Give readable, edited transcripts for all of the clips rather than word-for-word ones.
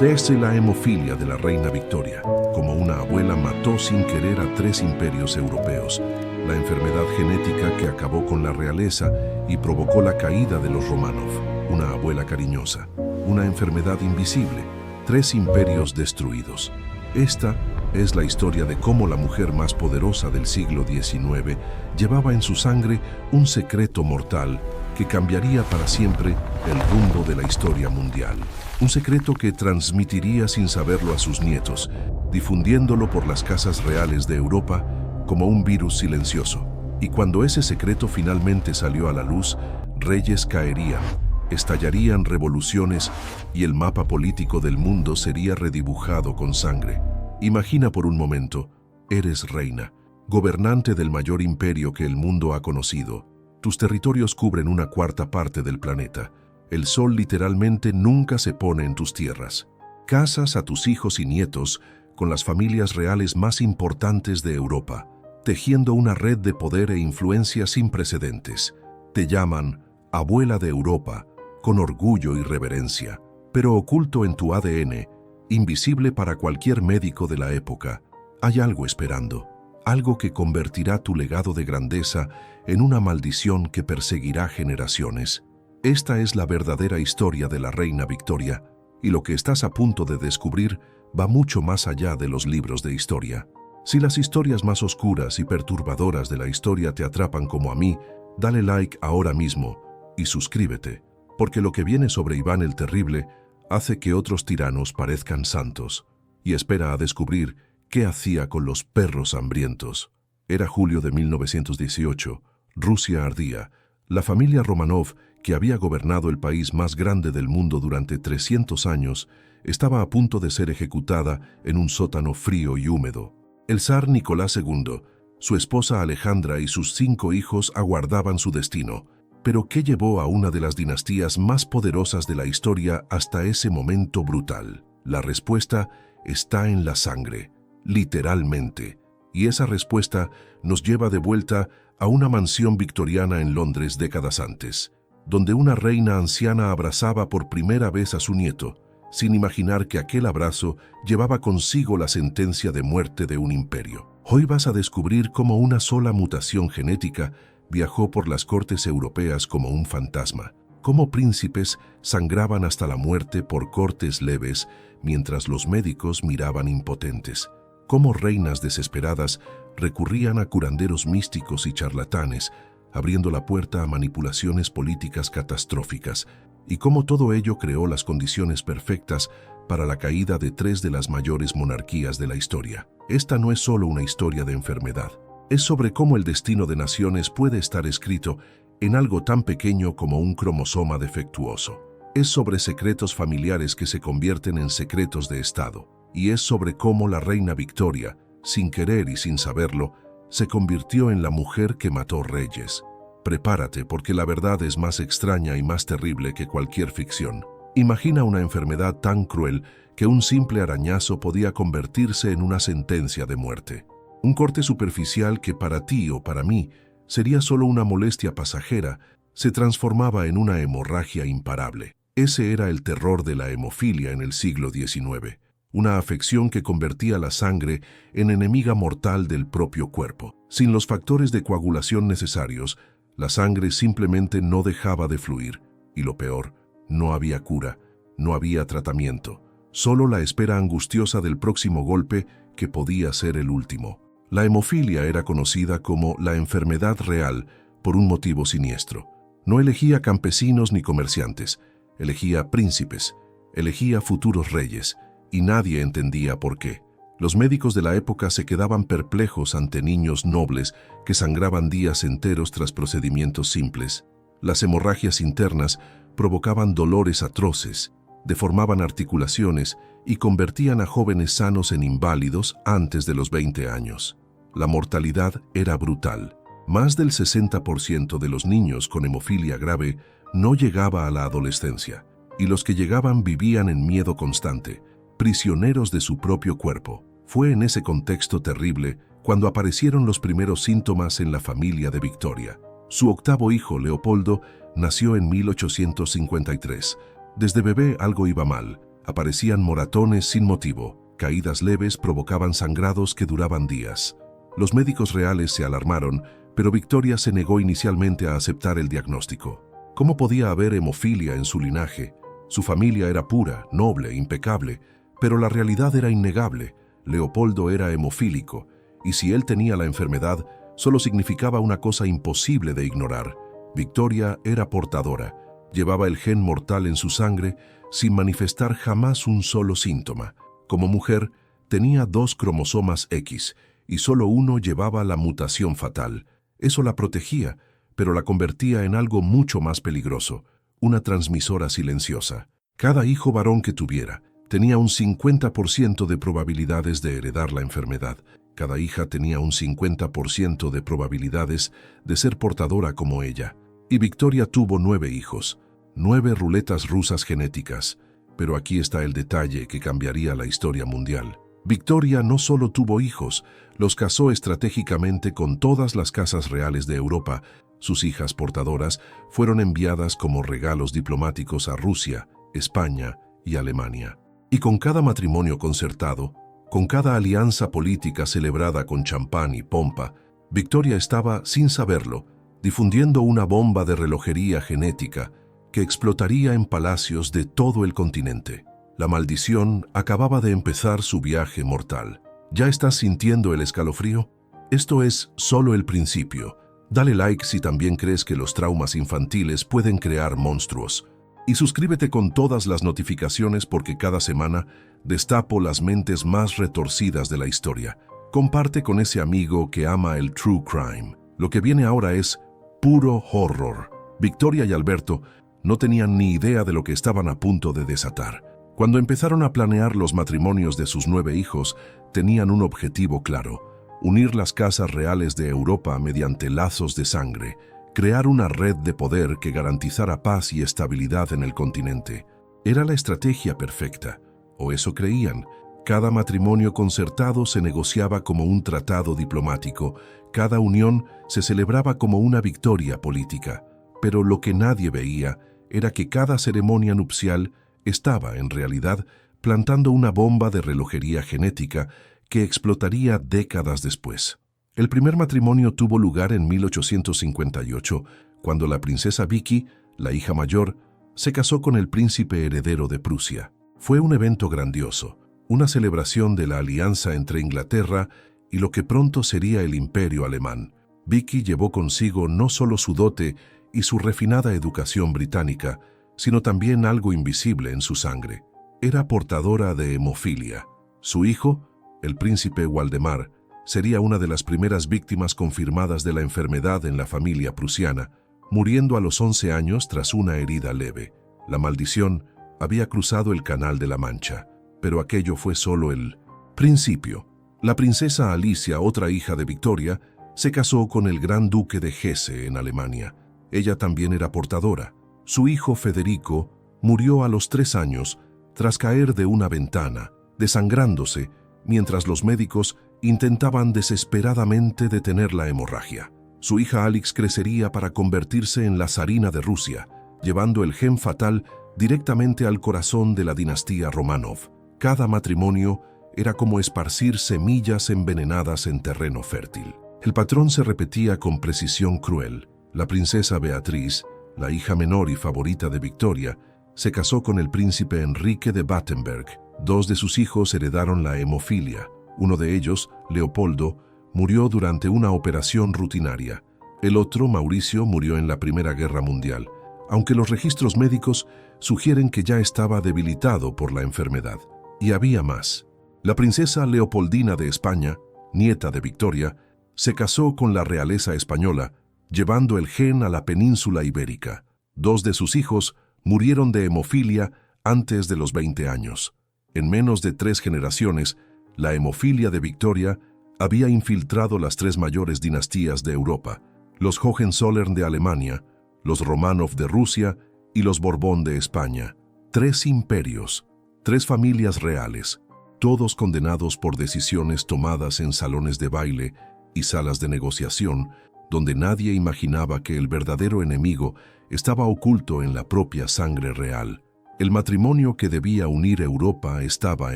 Es la hemofilia de la reina Victoria. Como una abuela mató sin querer a 3 imperios europeos, la enfermedad genética que acabó con la realeza y provocó la caída de los Romanov, una abuela cariñosa, una enfermedad invisible, 3 imperios destruidos. Esta es la historia de cómo la mujer más poderosa del siglo XIX llevaba en su sangre un secreto mortal que cambiaría para siempre el rumbo de la historia mundial. Un secreto que transmitiría sin saberlo a sus nietos, difundiéndolo por las casas reales de Europa como un virus silencioso. Y cuando ese secreto finalmente salió a la luz, reyes caerían, estallarían revoluciones y el mapa político del mundo sería redibujado con sangre. Imagina por un momento, eres reina, gobernante del mayor imperio que el mundo ha conocido. Tus territorios cubren una cuarta parte del planeta. El sol literalmente nunca se pone en tus tierras. Casas a tus hijos y nietos con las familias reales más importantes de Europa, tejiendo una red de poder e influencia sin precedentes. Te llaman abuela de Europa, con orgullo y reverencia, pero oculto en tu ADN, invisible para cualquier médico de la época, hay algo esperando. Algo que convertirá tu legado de grandeza en una maldición que perseguirá generaciones. Esta es la verdadera historia de la reina Victoria, y lo que estás a punto de descubrir va mucho más allá de los libros de historia. Si las historias más oscuras y perturbadoras de la historia te atrapan como a mí, dale like ahora mismo y suscríbete, porque lo que viene sobre Iván el Terrible hace que otros tiranos parezcan santos, y espera a descubrir ¿qué hacía con los perros hambrientos? Era julio de 1918. Rusia ardía. La familia Romanov, que había gobernado el país más grande del mundo durante 300 años, estaba a punto de ser ejecutada en un sótano frío y húmedo. El zar Nicolás II, su esposa Alejandra y sus 5 hijos aguardaban su destino. Pero ¿qué llevó a una de las dinastías más poderosas de la historia hasta ese momento brutal? La respuesta está en la sangre. Literalmente. Y esa respuesta nos lleva de vuelta a una mansión victoriana en Londres décadas antes, donde una reina anciana abrazaba por primera vez a su nieto, sin imaginar que aquel abrazo llevaba consigo la sentencia de muerte de un imperio. Hoy vas a descubrir cómo una sola mutación genética viajó por las cortes europeas como un fantasma, cómo príncipes sangraban hasta la muerte por cortes leves mientras los médicos miraban impotentes, cómo reinas desesperadas recurrían a curanderos místicos y charlatanes, abriendo la puerta a manipulaciones políticas catastróficas, y cómo todo ello creó las condiciones perfectas para la caída de 3 de las mayores monarquías de la historia. Esta no es solo una historia de enfermedad, es sobre cómo el destino de naciones puede estar escrito en algo tan pequeño como un cromosoma defectuoso. Es sobre secretos familiares que se convierten en secretos de Estado. Y es sobre cómo la reina Victoria, sin querer y sin saberlo, se convirtió en la mujer que mató reyes. Prepárate porque la verdad es más extraña y más terrible que cualquier ficción. Imagina una enfermedad tan cruel que un simple arañazo podía convertirse en una sentencia de muerte. Un corte superficial que para ti o para mí sería solo una molestia pasajera, se transformaba en una hemorragia imparable. Ese era el terror de la hemofilia en el siglo XIX. Una afección que convertía la sangre en enemiga mortal del propio cuerpo. Sin los factores de coagulación necesarios, la sangre simplemente no dejaba de fluir. Y lo peor, no había cura, no había tratamiento, solo la espera angustiosa del próximo golpe que podía ser el último. La hemofilia era conocida como la enfermedad real por un motivo siniestro. No elegía campesinos ni comerciantes, elegía príncipes, elegía futuros reyes, y nadie entendía por qué. Los médicos de la época se quedaban perplejos ante niños nobles que sangraban días enteros tras procedimientos simples. Las hemorragias internas provocaban dolores atroces, deformaban articulaciones y convertían a jóvenes sanos en inválidos antes de los 20 años. La mortalidad era brutal. Más del 60% de los niños con hemofilia grave no llegaba a la adolescencia, y los que llegaban vivían en miedo constante, prisioneros de su propio cuerpo. Fue en ese contexto terrible cuando aparecieron los primeros síntomas en la familia de Victoria. Su octavo hijo, Leopoldo, nació en 1853. Desde bebé algo iba mal. Aparecían moratones sin motivo, caídas leves provocaban sangrados que duraban días. Los médicos reales se alarmaron, pero Victoria se negó inicialmente a aceptar el diagnóstico. ¿Cómo podía haber hemofilia en su linaje? Su familia era pura, noble, impecable, pero la realidad era innegable. Leopoldo era hemofílico, y si él tenía la enfermedad, solo significaba una cosa imposible de ignorar. Victoria era portadora, llevaba el gen mortal en su sangre sin manifestar jamás un solo síntoma. Como mujer, tenía 2 cromosomas X, y solo uno llevaba la mutación fatal. Eso la protegía, pero la convertía en algo mucho más peligroso, una transmisora silenciosa. Cada hijo varón que tuviera tenía un 50% de probabilidades de heredar la enfermedad. Cada hija tenía un 50% de probabilidades de ser portadora como ella. Y Victoria tuvo 9 hijos, 9 ruletas rusas genéticas. Pero aquí está el detalle que cambiaría la historia mundial. Victoria no solo tuvo hijos, los casó estratégicamente con todas las casas reales de Europa. Sus hijas portadoras fueron enviadas como regalos diplomáticos a Rusia, España y Alemania. Y con cada matrimonio concertado, con cada alianza política celebrada con champán y pompa, Victoria estaba, sin saberlo, difundiendo una bomba de relojería genética que explotaría en palacios de todo el continente. La maldición acababa de empezar su viaje mortal. ¿Ya estás sintiendo el escalofrío? Esto es solo el principio. Dale like si también crees que los traumas infantiles pueden crear monstruos. Y suscríbete con todas las notificaciones porque cada semana destapo las mentes más retorcidas de la historia. Comparte con ese amigo que ama el true crime. Lo que viene ahora es puro horror. Victoria y Alberto no tenían ni idea de lo que estaban a punto de desatar. Cuando empezaron a planear los matrimonios de sus 9 hijos, tenían un objetivo claro: unir las casas reales de Europa mediante lazos de sangre, crear una red de poder que garantizara paz y estabilidad en el continente. Era la estrategia perfecta, o eso creían. Cada matrimonio concertado se negociaba como un tratado diplomático, cada unión se celebraba como una victoria política. Pero lo que nadie veía era que cada ceremonia nupcial estaba, en realidad, plantando una bomba de relojería genética que explotaría décadas después. El primer matrimonio tuvo lugar en 1858, cuando la princesa Vicky, la hija mayor, se casó con el príncipe heredero de Prusia. Fue un evento grandioso, una celebración de la alianza entre Inglaterra y lo que pronto sería el Imperio Alemán. Vicky llevó consigo no solo su dote y su refinada educación británica, sino también algo invisible en su sangre. Era portadora de hemofilia. Su hijo, el príncipe Waldemar, sería una de las primeras víctimas confirmadas de la enfermedad en la familia prusiana, muriendo a los 11 años tras una herida leve. La maldición había cruzado el Canal de la Mancha, pero aquello fue solo el principio. La princesa Alicia, otra hija de Victoria, se casó con el gran duque de Hesse en Alemania. Ella también era portadora. Su hijo Federico murió a los 3 años tras caer de una ventana, desangrándose, mientras los médicos intentaban desesperadamente detener la hemorragia. Su hija Alix crecería para convertirse en la zarina de Rusia, llevando el gen fatal directamente al corazón de la dinastía Romanov. Cada matrimonio era como esparcir semillas envenenadas en terreno fértil. El patrón se repetía con precisión cruel. La princesa Beatriz, la hija menor y favorita de Victoria, se casó con el príncipe Enrique de Battenberg. 2 de sus hijos heredaron la hemofilia. Uno de ellos, Leopoldo, murió durante una operación rutinaria. El otro, Mauricio, murió en la Primera Guerra Mundial, aunque los registros médicos sugieren que ya estaba debilitado por la enfermedad. Y había más. La princesa Leopoldina de España, nieta de Victoria, se casó con la realeza española, llevando el gen a la península ibérica. 2 de sus hijos murieron de hemofilia antes de los 20 años. En menos de 3 generaciones, la hemofilia de Victoria había infiltrado las 3 mayores dinastías de Europa: los Hohenzollern de Alemania, los Romanov de Rusia y los Borbón de España. 3 imperios, 3 familias reales, todos condenados por decisiones tomadas en salones de baile y salas de negociación, donde nadie imaginaba que el verdadero enemigo estaba oculto en la propia sangre real. El matrimonio que debía unir Europa estaba,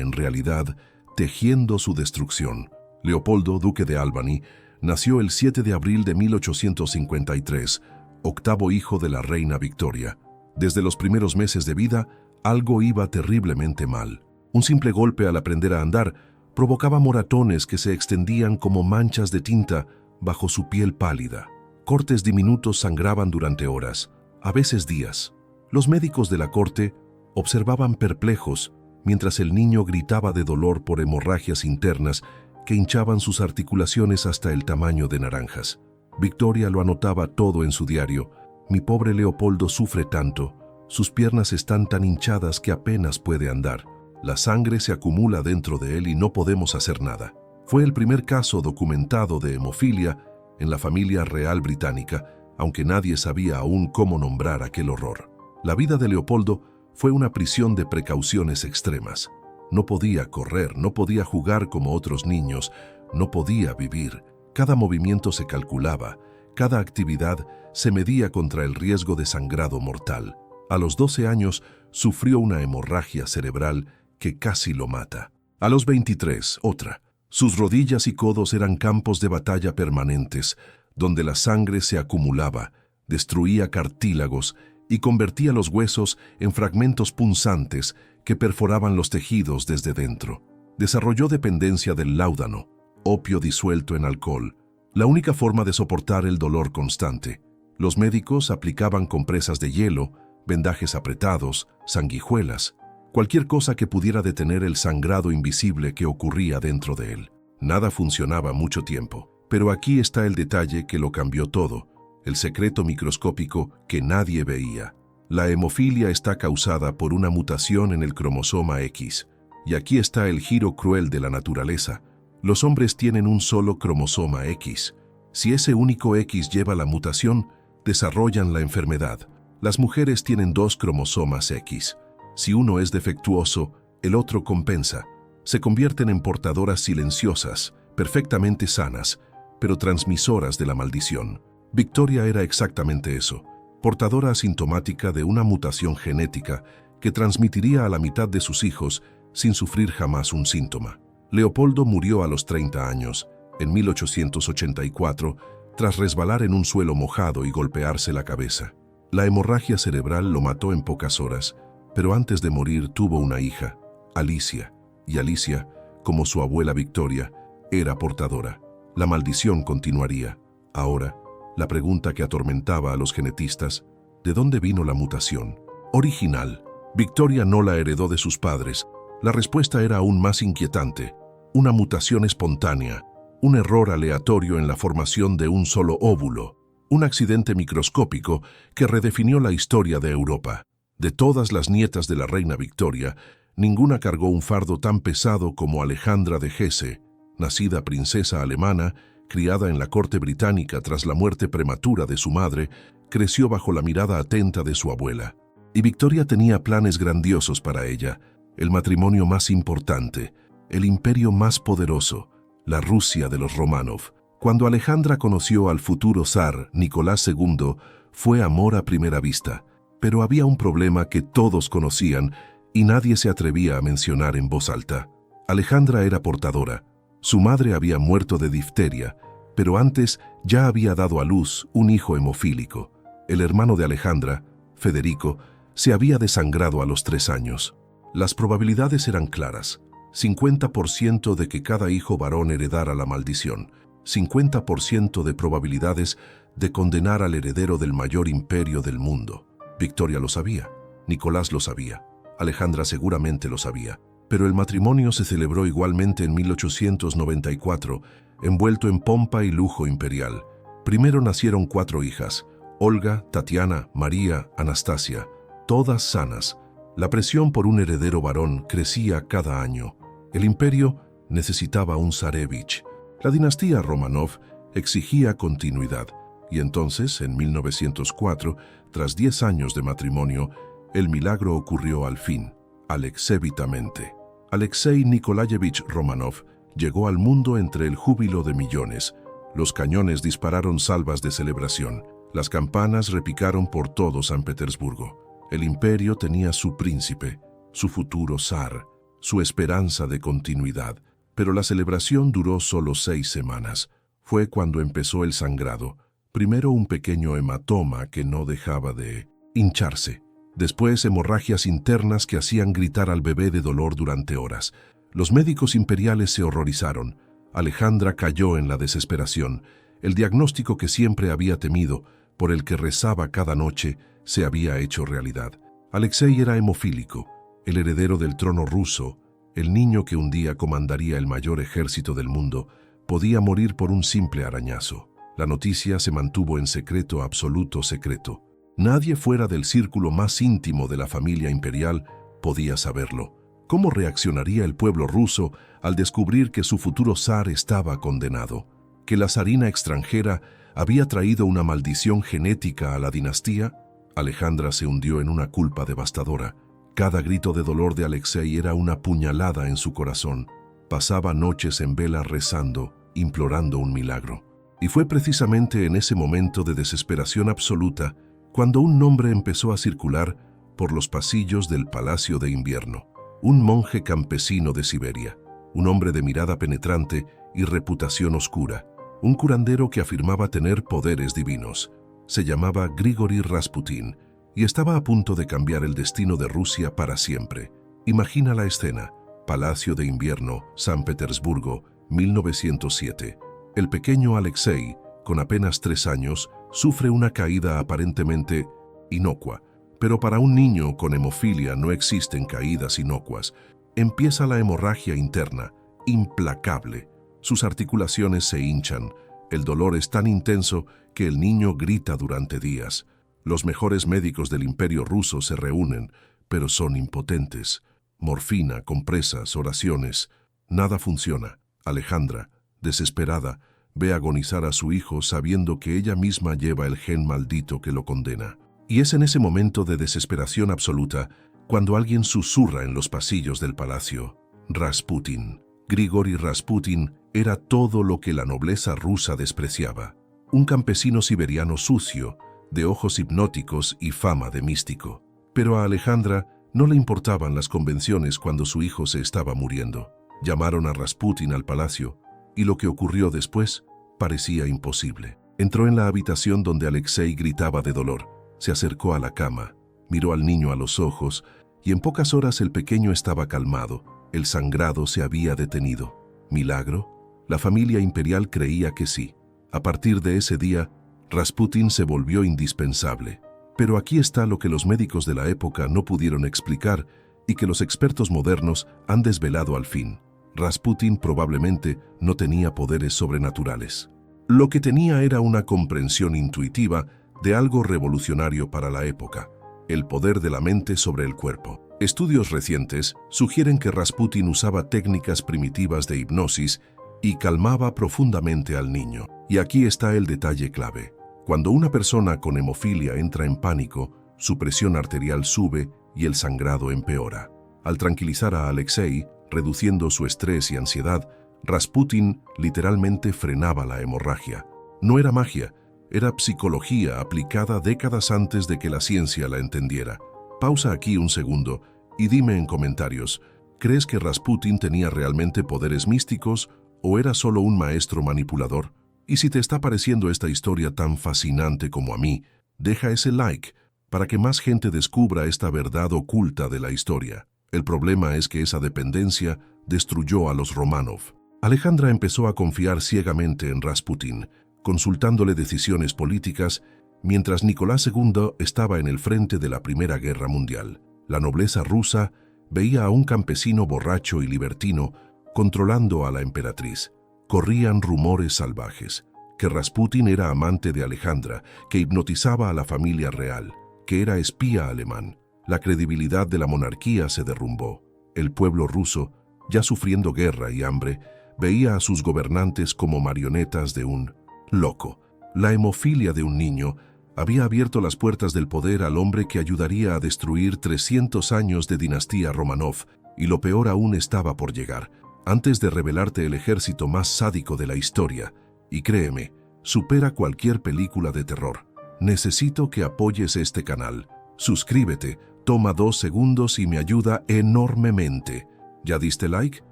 en realidad, tejiendo su destrucción. Leopoldo, duque de Albany, nació el 7 de abril de 1853, octavo hijo de la reina Victoria. Desde los primeros meses de vida, algo iba terriblemente mal. Un simple golpe al aprender a andar provocaba moratones que se extendían como manchas de tinta bajo su piel pálida. Cortes diminutos sangraban durante horas, a veces días. Los médicos de la corte observaban perplejos mientras el niño gritaba de dolor por hemorragias internas que hinchaban sus articulaciones hasta el tamaño de naranjas. Victoria lo anotaba todo en su diario. Mi pobre Leopoldo sufre tanto, sus piernas están tan hinchadas que apenas puede andar. La sangre se acumula dentro de él y no podemos hacer nada. Fue el primer caso documentado de hemofilia en la familia real británica, aunque nadie sabía aún cómo nombrar aquel horror. La vida de Leopoldo fue una prisión de precauciones extremas. No podía correr, no podía jugar como otros niños, no podía vivir. Cada movimiento se calculaba, cada actividad se medía contra el riesgo de sangrado mortal. A los 12 años sufrió una hemorragia cerebral que casi lo mata. A los 23, otra. Sus rodillas y codos eran campos de batalla permanentes, donde la sangre se acumulaba, destruía cartílagos y convertía los huesos en fragmentos punzantes que perforaban los tejidos desde dentro. Desarrolló dependencia del láudano, opio disuelto en alcohol, la única forma de soportar el dolor constante. Los médicos aplicaban compresas de hielo, vendajes apretados, sanguijuelas, cualquier cosa que pudiera detener el sangrado invisible que ocurría dentro de él. Nada funcionaba mucho tiempo, pero aquí está el detalle que lo cambió todo, el secreto microscópico que nadie veía. La hemofilia está causada por una mutación en el cromosoma X, y aquí está el giro cruel de la naturaleza. Los hombres tienen un solo cromosoma X. Si ese único X lleva la mutación, desarrollan la enfermedad. Las mujeres tienen 2 cromosomas X. Si uno es defectuoso, el otro compensa. Se convierten en portadoras silenciosas, perfectamente sanas, pero transmisoras de la maldición. Victoria era exactamente eso, portadora asintomática de una mutación genética que transmitiría a la mitad de sus hijos sin sufrir jamás un síntoma. Leopoldo murió a los 30 años, en 1884, tras resbalar en un suelo mojado y golpearse la cabeza. La hemorragia cerebral lo mató en pocas horas, pero antes de morir tuvo una hija, Alicia, y Alicia, como su abuela Victoria, era portadora. La maldición continuaría. Ahora, la pregunta que atormentaba a los genetistas, ¿de dónde vino la mutación? Original. Victoria no la heredó de sus padres. La respuesta era aún más inquietante. Una mutación espontánea, un error aleatorio en la formación de un solo óvulo, un accidente microscópico que redefinió la historia de Europa. De todas las nietas de la reina Victoria, ninguna cargó un fardo tan pesado como Alejandra de Hesse, nacida princesa alemana, criada en la corte británica tras la muerte prematura de su madre, creció bajo la mirada atenta de su abuela. Y Victoria tenía planes grandiosos para ella, el matrimonio más importante, el imperio más poderoso, la Rusia de los Romanov. Cuando Alejandra conoció al futuro zar Nicolás II, fue amor a primera vista. Pero había un problema que todos conocían y nadie se atrevía a mencionar en voz alta. Alejandra era portadora. Su madre había muerto de difteria, pero antes ya había dado a luz un hijo hemofílico. El hermano de Alejandra, Federico, se había desangrado a los 3 años. Las probabilidades eran claras. 50% de que cada hijo varón heredara la maldición. 50% de probabilidades de condenar al heredero del mayor imperio del mundo. Victoria lo sabía, Nicolás lo sabía, Alejandra seguramente lo sabía, pero el matrimonio se celebró igualmente en 1894, envuelto en pompa y lujo imperial. Primero nacieron 4 hijas, Olga, Tatiana, María, Anastasia, todas sanas. La presión por un heredero varón crecía cada año. El imperio necesitaba un zarevich. La dinastía Romanov exigía continuidad. Y entonces, en 1904, tras 10 años de matrimonio, el milagro ocurrió al fin, alexébitamente. Alexei Nikolayevich Romanov llegó al mundo entre el júbilo de millones. Los cañones dispararon salvas de celebración. Las campanas repicaron por todo San Petersburgo. El imperio tenía su príncipe, su futuro zar, su esperanza de continuidad, pero la celebración duró solo 6 semanas. Fue cuando empezó el sangrado. Primero un pequeño hematoma que no dejaba de hincharse. Después hemorragias internas que hacían gritar al bebé de dolor durante horas. Los médicos imperiales se horrorizaron. Alejandra cayó en la desesperación. El diagnóstico que siempre había temido, por el que rezaba cada noche, se había hecho realidad. Alexei era hemofílico, el heredero del trono ruso, el niño que un día comandaría el mayor ejército del mundo, podía morir por un simple arañazo. La noticia se mantuvo en secreto, absoluto secreto. Nadie fuera del círculo más íntimo de la familia imperial podía saberlo. ¿Cómo reaccionaría el pueblo ruso al descubrir que su futuro zar estaba condenado? ¿Que la zarina extranjera había traído una maldición genética a la dinastía? Alejandra se hundió en una culpa devastadora. Cada grito de dolor de Alexei era una puñalada en su corazón. Pasaba noches en vela rezando, implorando un milagro. Y fue precisamente en ese momento de desesperación absoluta cuando un nombre empezó a circular por los pasillos del Palacio de Invierno. Un monje campesino de Siberia, un hombre de mirada penetrante y reputación oscura, un curandero que afirmaba tener poderes divinos. Se llamaba Grigori Rasputin y estaba a punto de cambiar el destino de Rusia para siempre. Imagina la escena: Palacio de Invierno, San Petersburgo, 1907. El pequeño Alexei, con apenas 3 años, sufre una caída aparentemente inocua. Pero para un niño con hemofilia no existen caídas inocuas. Empieza la hemorragia interna, implacable. Sus articulaciones se hinchan. El dolor es tan intenso que el niño grita durante días. Los mejores médicos del Imperio ruso se reúnen, pero son impotentes. Morfina, compresas, oraciones. Nada funciona. Alejandra, desesperada, ve agonizar a su hijo sabiendo que ella misma lleva el gen maldito que lo condena. Y es en ese momento de desesperación absoluta cuando alguien susurra en los pasillos del palacio: Rasputin. Grigori Rasputin era todo lo que la nobleza rusa despreciaba. Un campesino siberiano sucio, de ojos hipnóticos y fama de místico. Pero a Alejandra no le importaban las convenciones cuando su hijo se estaba muriendo. Llamaron a Rasputin al palacio, y lo que ocurrió después parecía imposible. Entró en la habitación donde Alexei gritaba de dolor. Se acercó a la cama, miró al niño a los ojos, y en pocas horas el pequeño estaba calmado. El sangrado se había detenido. ¿Milagro? La familia imperial creía que sí. A partir de ese día, Rasputin se volvió indispensable. Pero aquí está lo que los médicos de la época no pudieron explicar y que los expertos modernos han desvelado al fin. Rasputin probablemente no tenía poderes sobrenaturales. Lo que tenía era una comprensión intuitiva de algo revolucionario para la época: el poder de la mente sobre el cuerpo. Estudios recientes sugieren que Rasputin usaba técnicas primitivas de hipnosis y calmaba profundamente al niño. Y aquí está el detalle clave. Cuando una persona con hemofilia entra en pánico, su presión arterial sube y el sangrado empeora. Al tranquilizar a Alexei, reduciendo su estrés y ansiedad, Rasputin literalmente frenaba la hemorragia. No era magia, era psicología aplicada décadas antes de que la ciencia la entendiera. Pausa aquí un segundo y dime en comentarios, ¿crees que Rasputin tenía realmente poderes místicos o era solo un maestro manipulador? Y si te está pareciendo esta historia tan fascinante como a mí, deja ese like para que más gente descubra esta verdad oculta de la historia. El problema es que esa dependencia destruyó a los Romanov. Alejandra empezó a confiar ciegamente en Rasputin, consultándole decisiones políticas, mientras Nicolás II estaba en el frente de la Primera Guerra Mundial. La nobleza rusa veía a un campesino borracho y libertino controlando a la emperatriz. Corrían rumores salvajes, que Rasputin era amante de Alejandra, que hipnotizaba a la familia real, que era espía alemán. La credibilidad de la monarquía se derrumbó. El pueblo ruso, ya sufriendo guerra y hambre, veía a sus gobernantes como marionetas de un loco. La hemofilia de un niño había abierto las puertas del poder al hombre que ayudaría a destruir 300 años de dinastía Romanov, y lo peor aún estaba por llegar, antes de revelarte el ejército más sádico de la historia. Y créeme, supera cualquier película de terror. Necesito que apoyes este canal. Suscríbete Toma 2 segundos y me ayuda enormemente. ¿Ya diste like?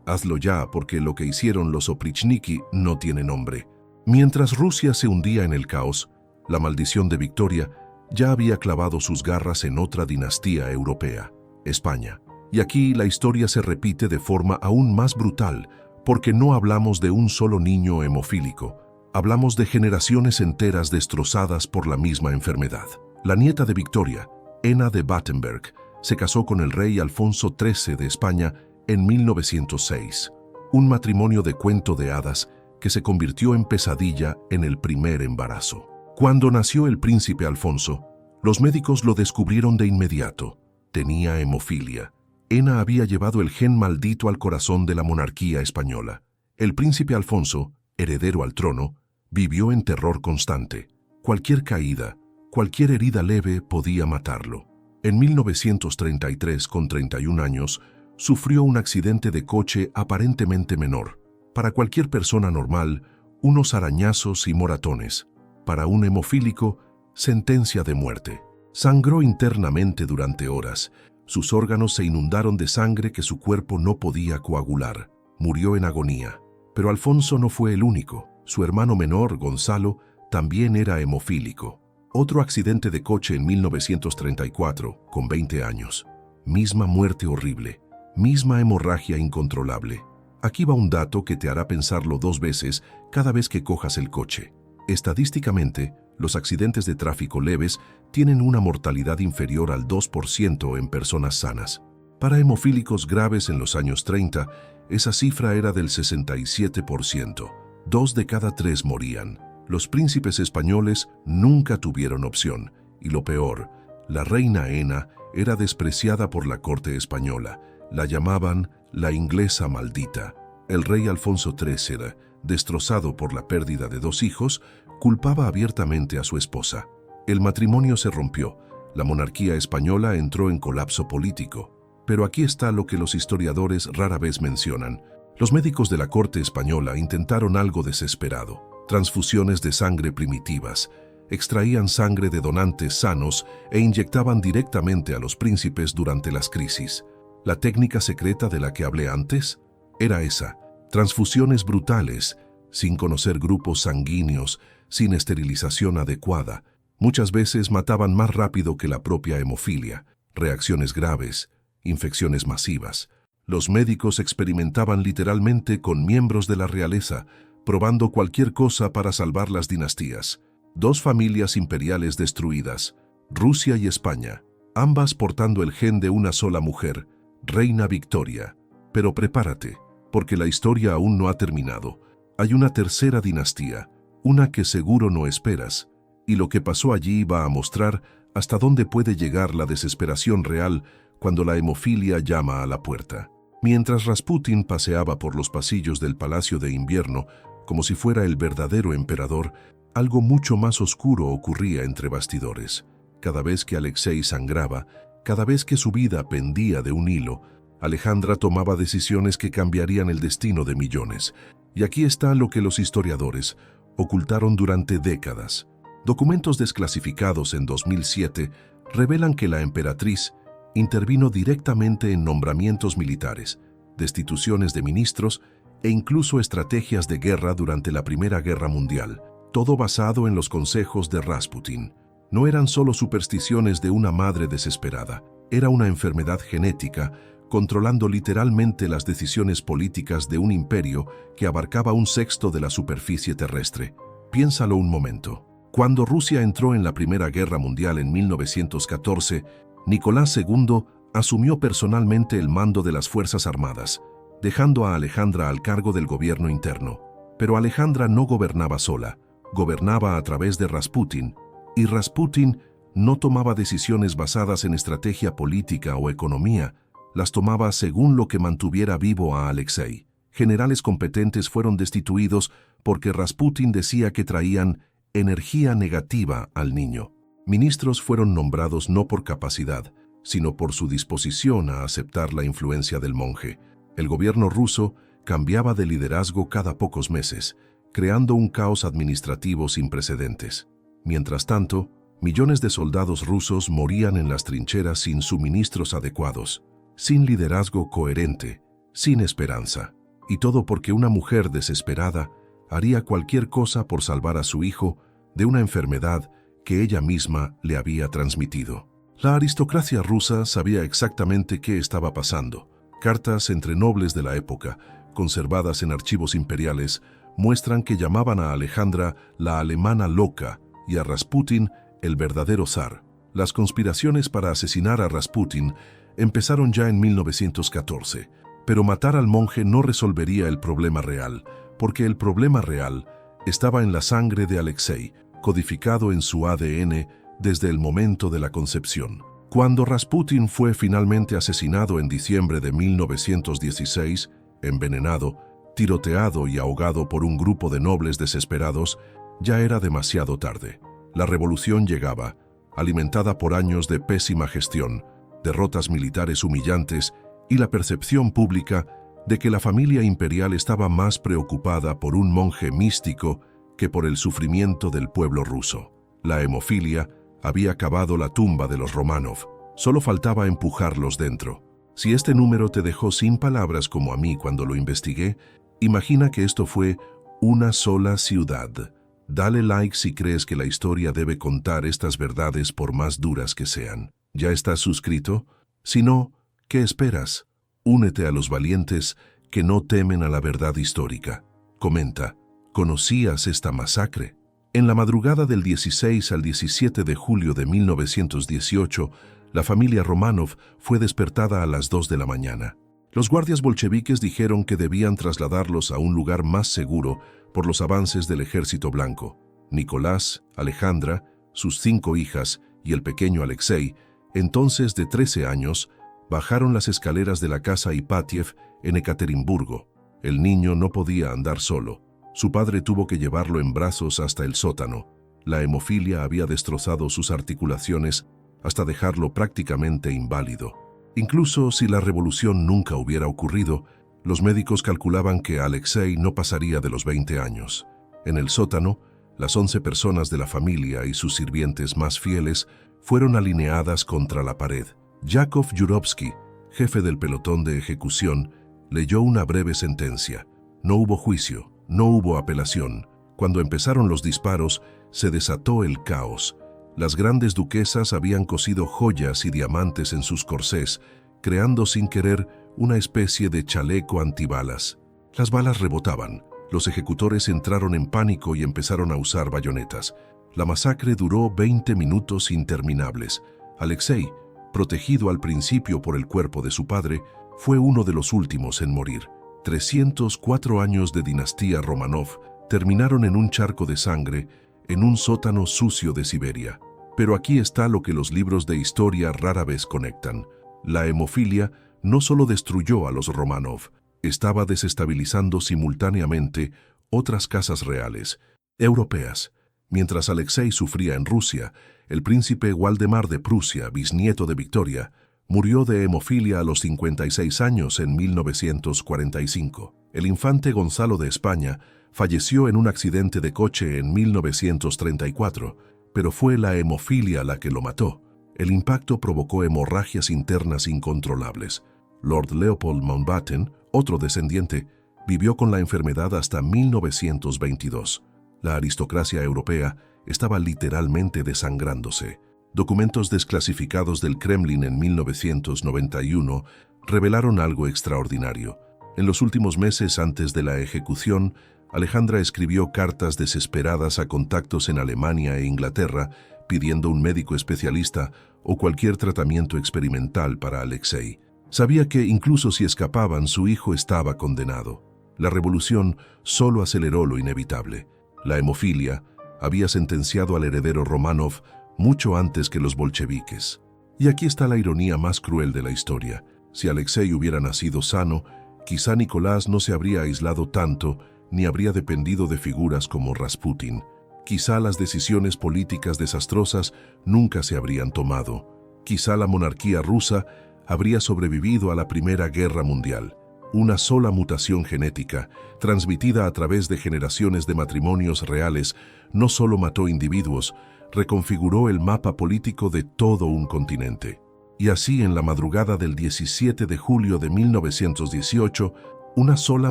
Hazlo ya, porque lo que hicieron los Oprichniki no tiene nombre. Mientras Rusia se hundía en el caos, la maldición de Victoria ya había clavado sus garras en otra dinastía europea, España. Y aquí la historia se repite de forma aún más brutal, porque no hablamos de un solo niño hemofílico, hablamos de generaciones enteras destrozadas por la misma enfermedad. La nieta de Victoria, Ena de Battenberg, se casó con el rey Alfonso XIII de España en 1906, un matrimonio de cuento de hadas que se convirtió en pesadilla en el primer embarazo. Cuando nació el príncipe Alfonso, los médicos lo descubrieron de inmediato. Tenía hemofilia. Ena había llevado el gen maldito al corazón de la monarquía española. El príncipe Alfonso, heredero al trono, vivió en terror constante. Cualquier caída, cualquier herida leve podía matarlo. En 1933, con 31 años, sufrió un accidente de coche aparentemente menor. Para cualquier persona normal, unos arañazos y moratones. Para un hemofílico, sentencia de muerte. Sangró internamente durante horas. Sus órganos se inundaron de sangre que su cuerpo no podía coagular. Murió en agonía. Pero Alfonso no fue el único. Su hermano menor, Gonzalo, también era hemofílico. Otro accidente de coche en 1934, con 20 años. Misma muerte horrible. Misma hemorragia incontrolable. Aquí va un dato que te hará pensarlo 2 veces cada vez que cojas el coche. Estadísticamente, los accidentes de tráfico leves tienen una mortalidad inferior al 2% en personas sanas. Para hemofílicos graves en los años 30, esa cifra era del 67%. 2 de cada 3 morían. Los príncipes españoles nunca tuvieron opción. Y lo peor, la reina Ena era despreciada por la corte española. La llamaban la inglesa maldita. El rey Alfonso XIII, destrozado por la pérdida de 2 hijos, culpaba abiertamente a su esposa. El matrimonio se rompió. La monarquía española entró en colapso político. Pero aquí está lo que los historiadores rara vez mencionan. Los médicos de la corte española intentaron algo desesperado. Transfusiones de sangre primitivas. Extraían sangre de donantes sanos e inyectaban directamente a los príncipes durante las crisis. La técnica secreta de la que hablé antes era esa. Transfusiones brutales, sin conocer grupos sanguíneos, sin esterilización adecuada. Muchas veces mataban más rápido que la propia hemofilia. Reacciones graves, infecciones masivas. Los médicos experimentaban literalmente con miembros de la realeza, probando cualquier cosa para salvar las dinastías. 2 familias imperiales destruidas, Rusia y España, ambas portando el gen de una sola mujer, Reina Victoria. Pero prepárate, porque la historia aún no ha terminado. Hay una tercera dinastía, una que seguro no esperas, y lo que pasó allí va a mostrar hasta dónde puede llegar la desesperación real cuando la hemofilia llama a la puerta. Mientras Rasputin paseaba por los pasillos del Palacio de Invierno, como si fuera el verdadero emperador, algo mucho más oscuro ocurría entre bastidores. Cada vez que Alexei sangraba, cada vez que su vida pendía de un hilo, Alejandra tomaba decisiones que cambiarían el destino de millones. Y aquí está lo que los historiadores ocultaron durante décadas. Documentos desclasificados en 2007 revelan que la emperatriz intervino directamente en nombramientos militares, destituciones de ministros e incluso estrategias de guerra durante la Primera Guerra Mundial, todo basado en los consejos de Rasputin. No eran solo supersticiones de una madre desesperada, era una enfermedad genética controlando literalmente las decisiones políticas de un imperio que abarcaba 1/6 de la superficie terrestre. Piénsalo un momento. Cuando Rusia entró en la Primera Guerra Mundial en 1914, Nicolás II asumió personalmente el mando de las Fuerzas Armadas, dejando a Alejandra al cargo del gobierno interno. Pero Alejandra no gobernaba sola, gobernaba a través de Rasputin, y Rasputin no tomaba decisiones basadas en estrategia política o economía, las tomaba según lo que mantuviera vivo a Alexei. Generales competentes fueron destituidos porque Rasputin decía que traían energía negativa al niño. Ministros fueron nombrados no por capacidad, sino por su disposición a aceptar la influencia del monje. El gobierno ruso cambiaba de liderazgo cada pocos meses, creando un caos administrativo sin precedentes. Mientras tanto, Millones de soldados rusos morían en las trincheras sin suministros adecuados, sin liderazgo coherente, sin esperanza. Y todo porque una mujer desesperada haría cualquier cosa por salvar a su hijo de una enfermedad que ella misma le había transmitido. La aristocracia rusa sabía exactamente qué estaba pasando. Cartas entre nobles de la época, conservadas en archivos imperiales, muestran que llamaban a Alejandra la alemana loca y a Rasputin el verdadero zar. Las conspiraciones para asesinar a Rasputin empezaron ya en 1914, pero matar al monje no resolvería el problema real, porque el problema real estaba en la sangre de Alexei, codificado en su ADN desde el momento de la concepción. Cuando Rasputin fue finalmente asesinado en diciembre de 1916, envenenado, tiroteado y ahogado por un grupo de nobles desesperados, ya era demasiado tarde. La revolución llegaba, alimentada por años de pésima gestión, derrotas militares humillantes y la percepción pública de que la familia imperial estaba más preocupada por un monje místico que por el sufrimiento del pueblo ruso. La hemofilia había cavado la tumba de los Románov. Solo faltaba empujarlos dentro. Si este número te dejó sin palabras como a mí cuando lo investigué, imagina que esto fue una sola ciudad. Dale like si crees que la historia debe contar estas verdades por más duras que sean. ¿Ya estás suscrito? Si no, ¿qué esperas? Únete a los valientes que no temen a la verdad histórica. Comenta, ¿conocías esta masacre? En la madrugada del 16 al 17 de julio de 1918, la familia Románov fue despertada a las 2 de la mañana. Los guardias bolcheviques dijeron que debían trasladarlos a un lugar más seguro por los avances del ejército blanco. Nicolás, Alejandra, sus 5 hijas y el pequeño Alexei, entonces de 13 años, bajaron las escaleras de la casa Ipatiev en Ekaterimburgo. El niño no podía andar solo. Su padre tuvo que llevarlo en brazos hasta el sótano. La hemofilia había destrozado sus articulaciones hasta dejarlo prácticamente inválido. Incluso si la revolución nunca hubiera ocurrido, los médicos calculaban que Alexei no pasaría de los 20 años. En el sótano, las 11 personas de la familia y sus sirvientes más fieles fueron alineadas contra la pared. Yakov Yurovsky, jefe del pelotón de ejecución, leyó una breve sentencia. No hubo juicio, no hubo apelación. Cuando empezaron los disparos, se desató el caos. Las grandes duquesas habían cosido joyas y diamantes en sus corsés, creando sin querer una especie de chaleco antibalas. Las balas rebotaban. Los ejecutores entraron en pánico y empezaron a usar bayonetas. La masacre duró 20 minutos interminables. Alexei, protegido al principio por el cuerpo de su padre, fue uno de los últimos en morir. 304 años de dinastía Románov terminaron en un charco de sangre en un sótano sucio de Siberia. Pero aquí está lo que los libros de historia rara vez conectan. La hemofilia no solo destruyó a los Románov, estaba desestabilizando simultáneamente otras casas reales, europeas. Mientras Alexei sufría en Rusia, el príncipe Waldemar de Prusia, bisnieto de Victoria, murió de hemofilia a los 56 años en 1945. El infante Gonzalo de España falleció en un accidente de coche en 1934, pero fue la hemofilia la que lo mató. El impacto provocó hemorragias internas incontrolables. Lord Leopold Mountbatten, otro descendiente, vivió con la enfermedad hasta 1922. La aristocracia europea estaba literalmente desangrándose. Documentos desclasificados del Kremlin en 1991 revelaron algo extraordinario. En los últimos meses antes de la ejecución, Alejandra escribió cartas desesperadas a contactos en Alemania e Inglaterra pidiendo un médico especialista o cualquier tratamiento experimental para Alexei. Sabía que incluso si escapaban, su hijo estaba condenado. La revolución solo aceleró lo inevitable. La hemofilia había sentenciado al heredero Románov mucho antes que los bolcheviques. Y aquí está la ironía más cruel de la historia. Si Alexei hubiera nacido sano, quizá Nicolás no se habría aislado tanto ni habría dependido de figuras como Rasputin. Quizá las decisiones políticas desastrosas nunca se habrían tomado. Quizá la monarquía rusa habría sobrevivido a la Primera Guerra Mundial. Una sola mutación genética, transmitida a través de generaciones de matrimonios reales, no solo mató individuos, reconfiguró el mapa político de todo un continente. Y así, en la madrugada del 17 de julio de 1918, una sola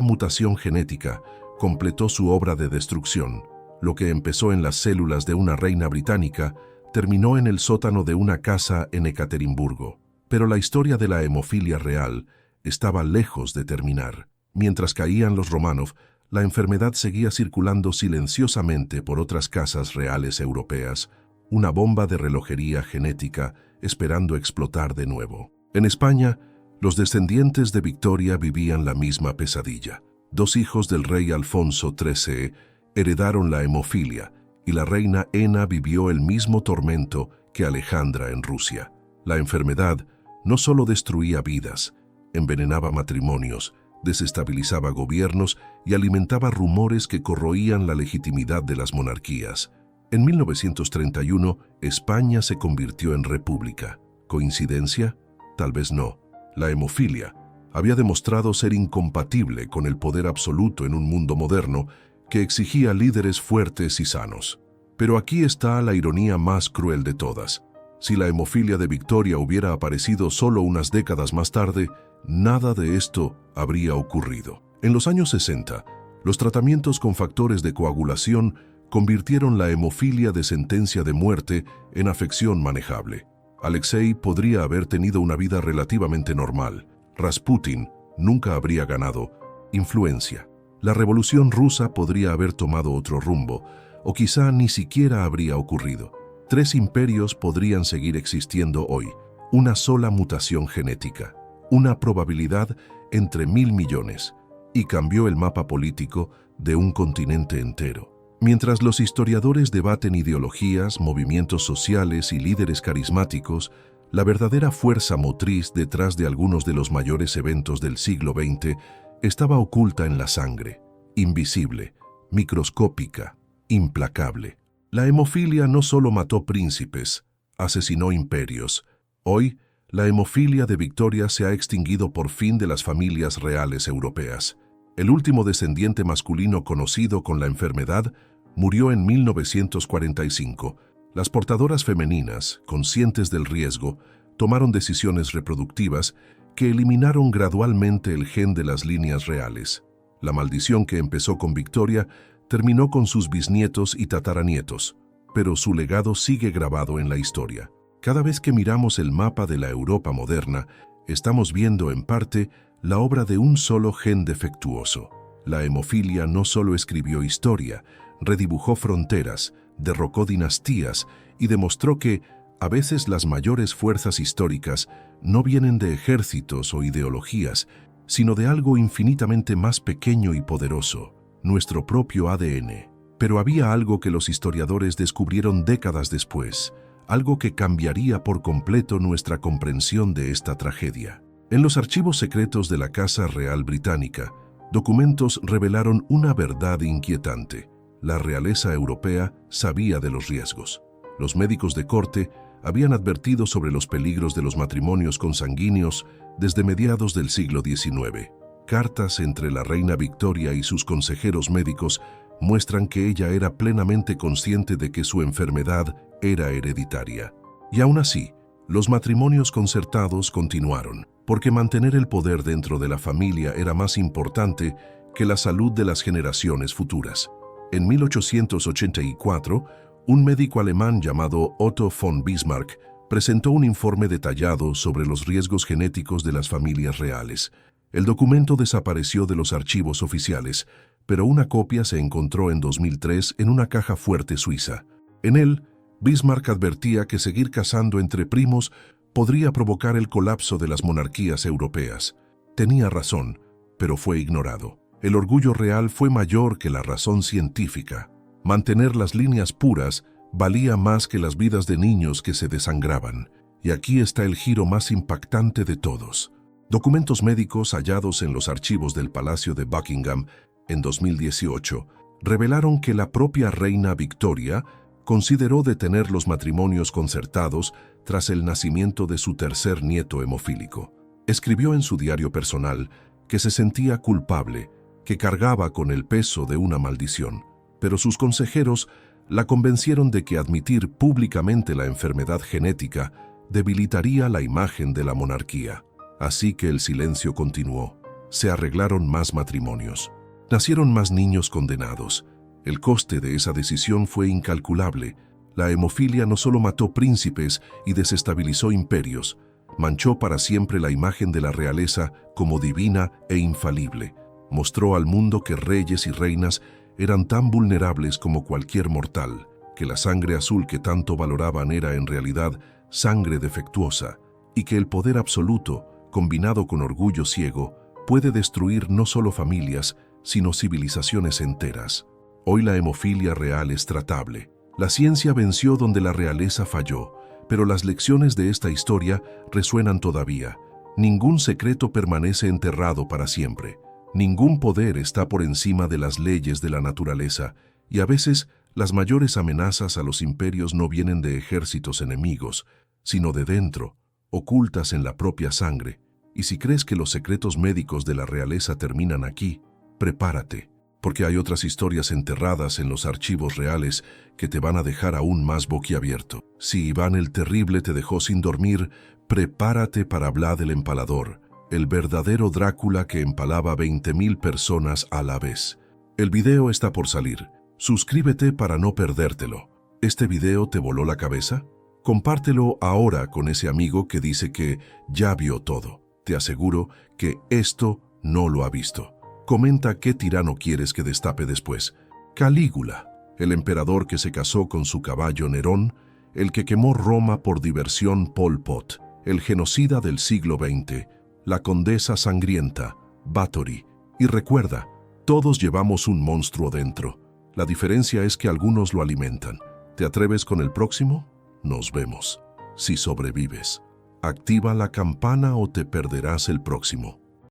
mutación genética completó su obra de destrucción. Lo que empezó en las células de una reina británica terminó en el sótano de una casa en Ekaterimburgo. Pero la historia de la hemofilia real estaba lejos de terminar. Mientras caían los Románov, la enfermedad seguía circulando silenciosamente por otras casas reales europeas, una bomba de relojería genética esperando explotar de nuevo. En España, los descendientes de Victoria vivían la misma pesadilla. 2 hijos del rey Alfonso XIII heredaron la hemofilia y la reina Ena vivió el mismo tormento que Alejandra en Rusia. La enfermedad no solo destruía vidas, envenenaba matrimonios, desestabilizaba gobiernos y alimentaba rumores que corroían la legitimidad de las monarquías. En 1931, España se convirtió en república. ¿Coincidencia? Tal vez no. La hemofilia había demostrado ser incompatible con el poder absoluto en un mundo moderno que exigía líderes fuertes y sanos. Pero aquí está la ironía más cruel de todas. Si la hemofilia de Victoria hubiera aparecido solo unas décadas más tarde, nada de esto habría ocurrido. En los años 60, los tratamientos con factores de coagulación convirtieron la hemofilia de sentencia de muerte en afección manejable. Alexei podría haber tenido una vida relativamente normal. Rasputin nunca habría ganado influencia. La revolución rusa podría haber tomado otro rumbo, o quizá ni siquiera habría ocurrido. 3 imperios podrían seguir existiendo hoy. Una sola mutación genética, una probabilidad entre 1000 millones, y cambió el mapa político de un continente entero. Mientras los historiadores debaten ideologías, movimientos sociales y líderes carismáticos, la verdadera fuerza motriz detrás de algunos de los mayores eventos del siglo XX estaba oculta en la sangre, invisible, microscópica, implacable. La hemofilia no solo mató príncipes, asesinó imperios. Hoy, la hemofilia de Victoria se ha extinguido por fin de las familias reales europeas. El último descendiente masculino conocido con la enfermedad murió en 1945. Las portadoras femeninas, conscientes del riesgo, tomaron decisiones reproductivas que eliminaron gradualmente el gen de las líneas reales. La maldición que empezó con Victoria terminó con sus bisnietos y tataranietos, pero su legado sigue grabado en la historia. Cada vez que miramos el mapa de la Europa moderna, estamos viendo en parte la obra de un solo gen defectuoso. La hemofilia no solo escribió historia, redibujó fronteras, derrocó dinastías y demostró que, a veces, las mayores fuerzas históricas no vienen de ejércitos o ideologías, sino de algo infinitamente más pequeño y poderoso, nuestro propio ADN. Pero había algo que los historiadores descubrieron décadas después, algo que cambiaría por completo nuestra comprensión de esta tragedia. En los archivos secretos de la Casa Real Británica, documentos revelaron una verdad inquietante. La realeza europea sabía de los riesgos. Los médicos de corte habían advertido sobre los peligros de los matrimonios consanguíneos desde mediados del siglo XIX. Cartas entre la reina Victoria y sus consejeros médicos muestran que ella era plenamente consciente de que su enfermedad era hereditaria. Y aún así, los matrimonios concertados continuaron, porque mantener el poder dentro de la familia era más importante que la salud de las generaciones futuras. En 1884, un médico alemán llamado Otto von Bismarck presentó un informe detallado sobre los riesgos genéticos de las familias reales. El documento desapareció de los archivos oficiales, pero una copia se encontró en 2003 en una caja fuerte suiza. En él, Bismarck advertía que seguir casando entre primos podría provocar el colapso de las monarquías europeas. Tenía razón, pero fue ignorado. El orgullo real fue mayor que la razón científica. Mantener las líneas puras valía más que las vidas de niños que se desangraban. Y aquí está el giro más impactante de todos. Documentos médicos hallados en los archivos del Palacio de Buckingham en 2018 revelaron que la propia reina Victoria consideró detener los matrimonios concertados tras el nacimiento de su tercer nieto hemofílico. Escribió en su diario personal que se sentía culpable, que cargaba con el peso de una maldición, pero sus consejeros La convencieron de que admitir públicamente la enfermedad genética debilitaría la imagen de la monarquía. Así que el silencio continuó. Se arreglaron más matrimonios. Nacieron más niños condenados. El coste de esa decisión fue incalculable. La hemofilia no solo mató príncipes y desestabilizó imperios, manchó para siempre la imagen de la realeza como divina e infalible. Mostró al mundo que reyes y reinas eran tan vulnerables como cualquier mortal, que la sangre azul que tanto valoraban era en realidad sangre defectuosa, y que el poder absoluto, combinado con orgullo ciego, puede destruir no solo familias, sino civilizaciones enteras. Hoy la hemofilia real es tratable. La ciencia venció donde la realeza falló, pero las lecciones de esta historia resuenan todavía. Ningún secreto permanece enterrado para siempre. Ningún poder está por encima de las leyes de la naturaleza, y a veces las mayores amenazas a los imperios no vienen de ejércitos enemigos, sino de dentro, ocultas en la propia sangre. Y si crees que los secretos médicos de la realeza terminan aquí, prepárate, porque hay otras historias enterradas en los archivos reales que te van a dejar aún más boquiabierto. Si Iván el Terrible te dejó sin dormir, prepárate para Vlad el Empalador, el verdadero Drácula que empalaba 20.000 personas a la vez. El video está por salir. Suscríbete para no perdértelo. ¿Este video te voló la cabeza? Compártelo ahora con ese amigo que dice que ya vio todo. Te aseguro que esto no lo ha visto. Comenta qué tirano quieres que destape después. Calígula, el emperador que se casó con su caballo Nerón, el que quemó Roma por diversión Pol Pot, el genocida del siglo XX, la condesa sangrienta, Báthory. Y recuerda, todos llevamos un monstruo dentro. La diferencia es que algunos lo alimentan. ¿Te atreves con el próximo? Nos vemos. Si sobrevives, activa la campana o te perderás el próximo.